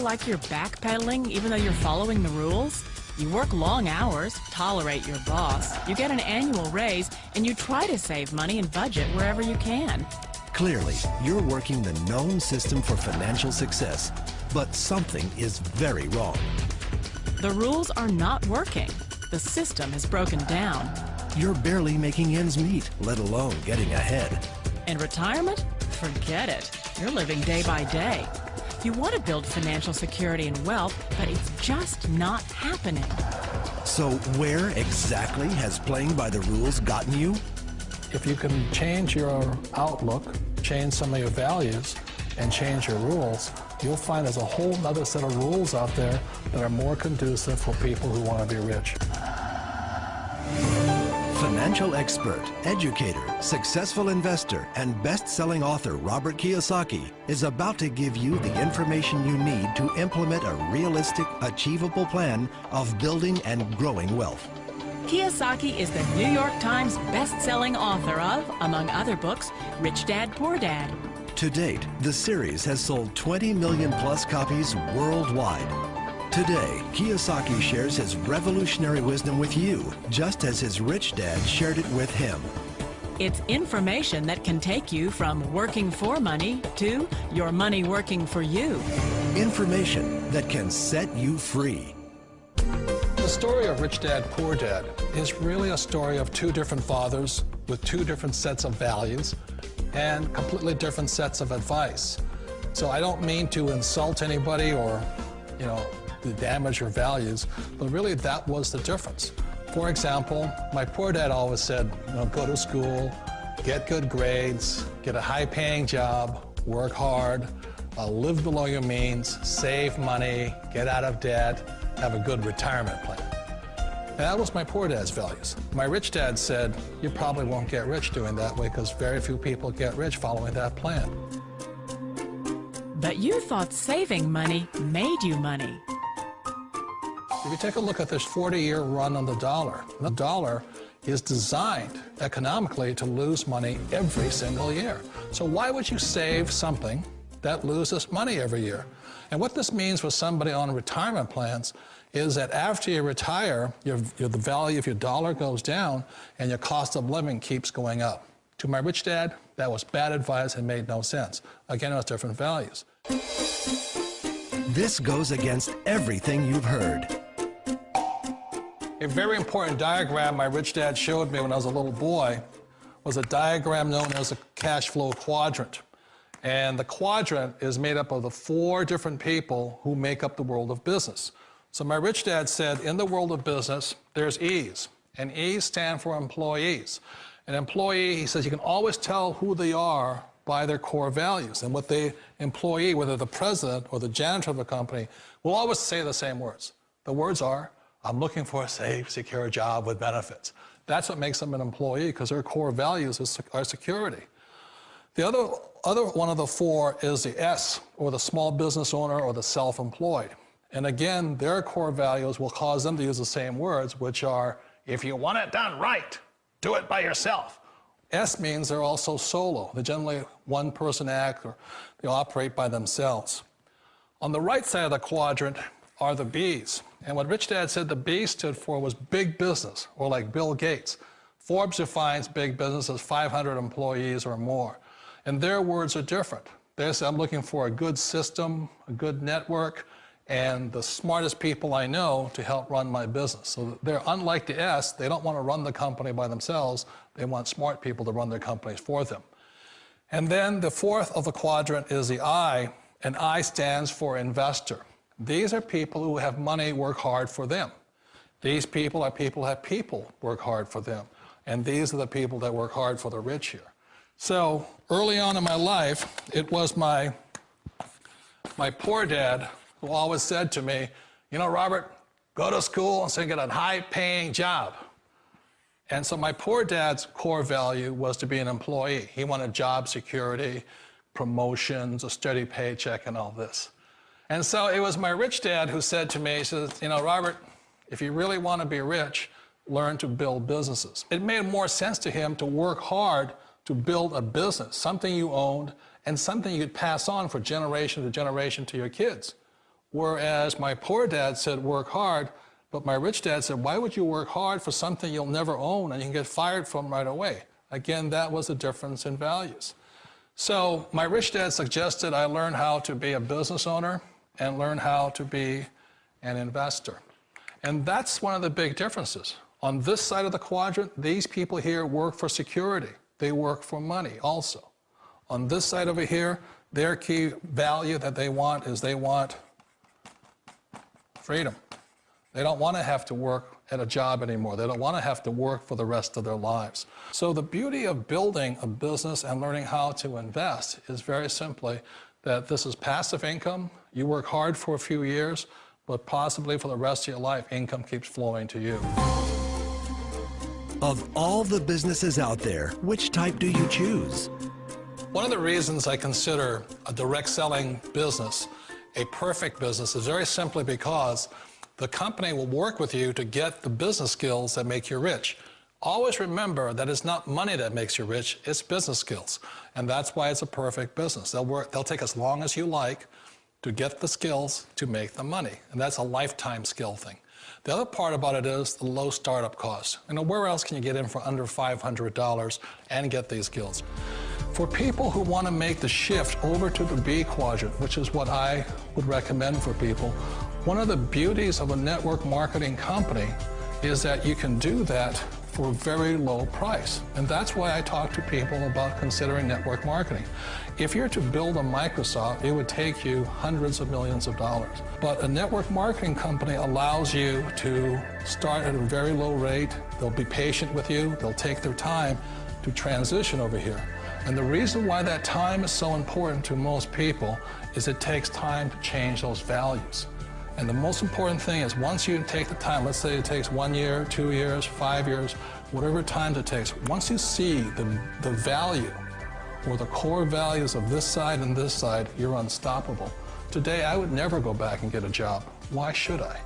like you're backpedaling even though you're following the rules? You work long hours, tolerate your boss, you get an annual raise, and you try to save money and budget wherever you can. Clearly, you're working the known system for financial success, but something is very wrong. The rules are not working. The system has broken down. You're barely making ends meet, let alone getting ahead. In retirement? Forget it. You're living day by day. You want to build financial security and wealth, but it's just not happening. So where exactly has playing by the rules gotten you? If you can change your outlook, change some of your values, and change your rules, you'll find there's a whole other set of rules out there that are more conducive for people who want to be rich. Financial expert, educator, successful investor, and best-selling author Robert Kiyosaki is about to give you the information you need to implement a realistic, achievable plan of building and growing wealth. Kiyosaki is the New York Times best-selling author of, among other books, Rich Dad, Poor Dad. To date, the series has sold 20 million plus copies worldwide. Today, Kiyosaki shares his revolutionary wisdom with you, just as his rich dad shared it with him. It's information that can take you from working for money to your money working for you. Information that can set you free. The story of Rich Dad, Poor Dad is really a story of two different fathers with two different sets of values and completely different sets of advice. So I don't mean to insult anybody or, to damage your values, but really that was the difference. For example, my poor dad always said, go to school, get good grades, get a high-paying job, work hard, live below your means, save money, get out of debt, have a good retirement plan. And that was my poor dad's values. My rich dad said, you probably won't get rich doing that way because very few people get rich following that plan. But you thought saving money made you money. If you take a look at this 40-year run on the dollar is designed economically to lose money every single year. So why would you save something that loses money every year? And what this means for somebody on retirement plans is that after you retire, the value of your dollar goes down and your cost of living keeps going up. To my rich dad, that was bad advice and made no sense. Again, it was different values. This goes against everything you've heard. A very important diagram my rich dad showed me when I was a little boy was a diagram known as a cash flow quadrant. And the quadrant is made up of the 4 different people who make up the world of business. So my rich dad said, in the world of business, there's E's, and E's stand for employees. An employee, he says, you can always tell who they are by their core values. And what the employee, whether the president or the janitor of the company, will always say the same words. The words are, I'm looking for a safe, secure job with benefits. That's what makes them an employee, because their core values are security. The other one of the 4 is the S, or the small business owner or the self-employed. And again, their core values will cause them to use the same words, which are, if you want it done right, do it by yourself. S means they're also solo. They're generally one-person act, or they operate by themselves. On the right side of the quadrant are the B's. And what Rich Dad said the B stood for was big business, or like Bill Gates. Forbes defines big business as 500 employees or more. And their words are different. They say, I'm looking for a good system, a good network, and the smartest people I know to help run my business. So they're unlike the S. They don't want to run the company by themselves. They want smart people to run their companies for them. And then the 4th of the quadrant is the I, and I stands for investor. These are people who have money work hard for them. These people are people who have people work hard for them. And these are the people that work hard for the rich here. So early on in my life, it was my poor dad who always said to me, Robert, go to school and so get a high-paying job. And so my poor dad's core value was to be an employee. He wanted job security, promotions, a steady paycheck, and all this. And so it was my rich dad who said to me, he says, Robert, if you really want to be rich, learn to build businesses. It made more sense to him to work hard to build a business, something you owned and something you could pass on for generation to generation to your kids. Whereas my poor dad said, work hard, but my rich dad said, why would you work hard for something you'll never own and you can get fired from right away? Again, that was a difference in values. So my rich dad suggested I learn how to be a business owner and learn how to be an investor. And that's one of the big differences. On this side of the quadrant, these people here work for security. They work for money also. On this side over here, their key value that they want is they want freedom. They don't want to have to work at a job anymore. They don't want to have to work for the rest of their lives. So the beauty of building a business and learning how to invest is very simply that this is passive income. You work hard for a few years, but possibly for the rest of your life, income keeps flowing to you. Of all the businesses out there, which type do you choose? One of the reasons I consider a direct selling business a perfect business is very simply because the company will work with you to get the business skills that make you rich. Always remember that it's not money that makes you rich, it's business skills. And that's why it's a perfect business. They'll take as long as you like to get the skills to make the money. And that's a lifetime skill thing. The other part about it is the low startup cost. You know, where else can you get in for under $500 and get these skills? For people who want to make the shift over to the B quadrant, which is what I would recommend for people, one of the beauties of a network marketing company is that you can do that for a very low price. And that's why I talk to people about considering network marketing. If you're to build a Microsoft, it would take you hundreds of millions of dollars. But a network marketing company allows you to start at a very low rate. They'll be patient with you. They'll take their time to transition over here. And the reason why that time is so important to most people is it takes time to change those values. And the most important thing is once you take the time, let's say it takes 1 year, 2 years, 5 years, whatever time it takes, once you see the value or the core values of this side and this side, you're unstoppable. Today, I would never go back and get a job. Why should I?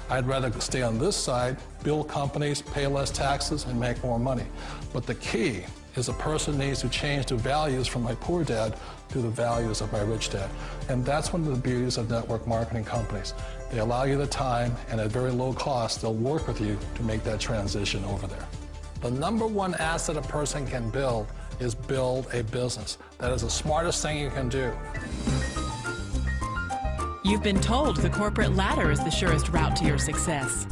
I'd rather stay on this side, build companies, pay less taxes, and make more money. But the key is a person needs to change the values from my poor dad to the values of my rich dad. And that's one of the beauties of network marketing companies. They allow you the time, and at very low cost, they'll work with you to make that transition over there. The number one asset a person can build is build a business. That is the smartest thing you can do. You've been told the corporate ladder is the surest route to your success.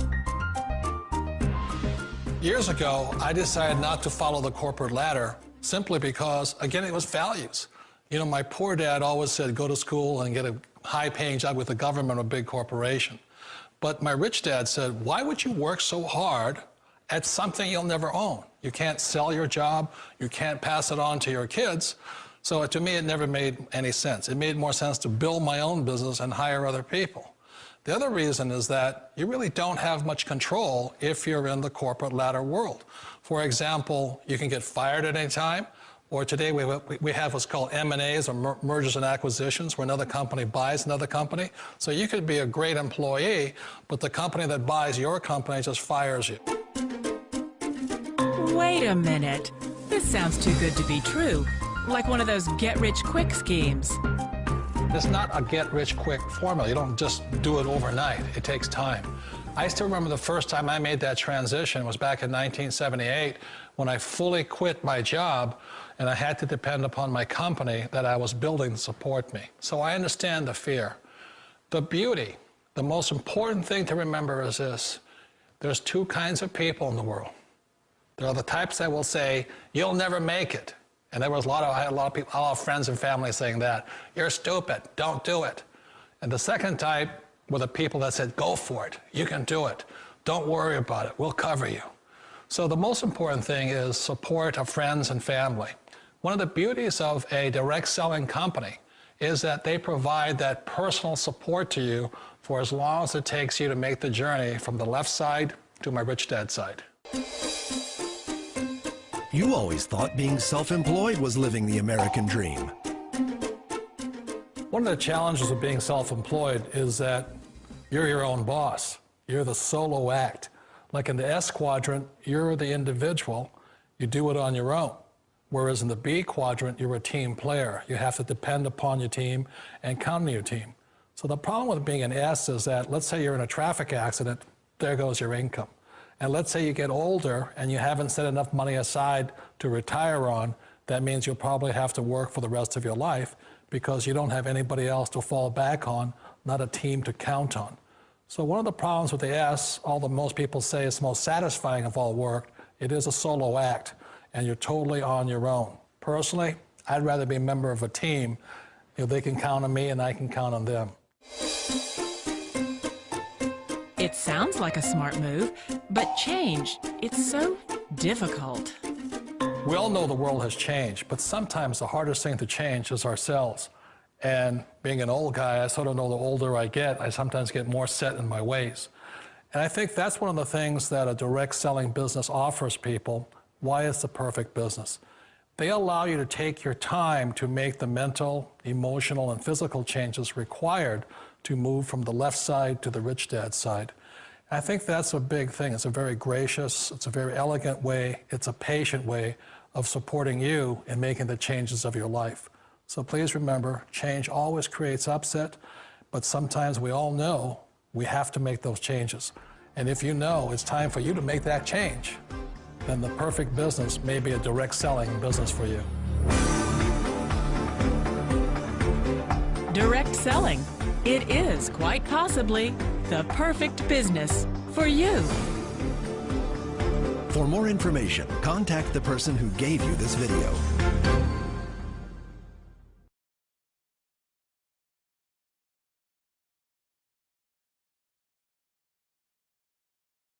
Years ago, I decided not to follow the corporate ladder simply because, again, it was values. You know, my poor dad always said, go to school and get a high-paying job with the government or a big corporation. But my rich dad said, why would you work so hard at something you'll never own? You can't sell your job. You can't pass it on to your kids. So to me, it never made any sense. It made more sense to build my own business and hire other people. The other reason is that you really don't have much control if you're in the corporate ladder world. For example, you can get fired at any time, or today we have what's called M&As, or mergers and acquisitions, where another company buys another company. So you could be a great employee, but the company that buys your company just fires you. Wait a minute. This sounds too good to be true. Like one of those get-rich-quick schemes. It's not a get-rich-quick formula. You don't just do it overnight. It takes time. I still remember the first time I made that transition was back in 1978 when I fully quit my job and I had to depend upon my company that I was building to support me. So I understand the fear. The beauty, the most important thing to remember is this. There's two kinds of people in the world. There are the types that will say, you'll never make it. And there was I had a lot of people, a lot of friends and family saying that. You're stupid, don't do it. And the second type were the people that said, go for it, you can do it. Don't worry about it, we'll cover you. So the most important thing is support of friends and family. One of the beauties of a direct selling company is that they provide that personal support to you for as long as it takes you to make the journey from the left side to my rich dad side. You always thought being self-employed was living the American dream. One of the challenges of being self-employed is that you're your own boss. You're the solo act. Like in the S quadrant, you're the individual. You do it on your own. Whereas in the B quadrant, you're a team player. You have to depend upon your team and count on your team. So the problem with being an S is that, let's say you're in a traffic accident, there goes your income. And let's say you get older and you haven't set enough money aside to retire on, that means you'll probably have to work for the rest of your life because you don't have anybody else to fall back on, not a team to count on. So one of the problems with the S, although most people say it's the most satisfying of all work, it is a solo act, and you're totally on your own. Personally, I'd rather be a member of a team. You know, they can count on me and I can count on them. It sounds like a smart move, but change, it's so difficult. We all know the world has changed, but sometimes the hardest thing to change is ourselves. And being an old guy, I sort of know the older I get, I sometimes get more set in my ways. And I think that's one of the things that a direct selling business offers people, why it's the perfect business. They allow you to take your time to make the mental, emotional, and physical changes required to move from the left side to the rich dad side. I think that's a big thing. It's a very gracious, it's a very elegant way, it's a patient way of supporting you in making the changes of your life. So please remember, change always creates upset, but sometimes we all know we have to make those changes. And if you know it's time for you to make that change, then the perfect business may be a direct selling business for you. Direct selling. It is quite possibly the perfect business for you. For more information, contact the person who gave you this video.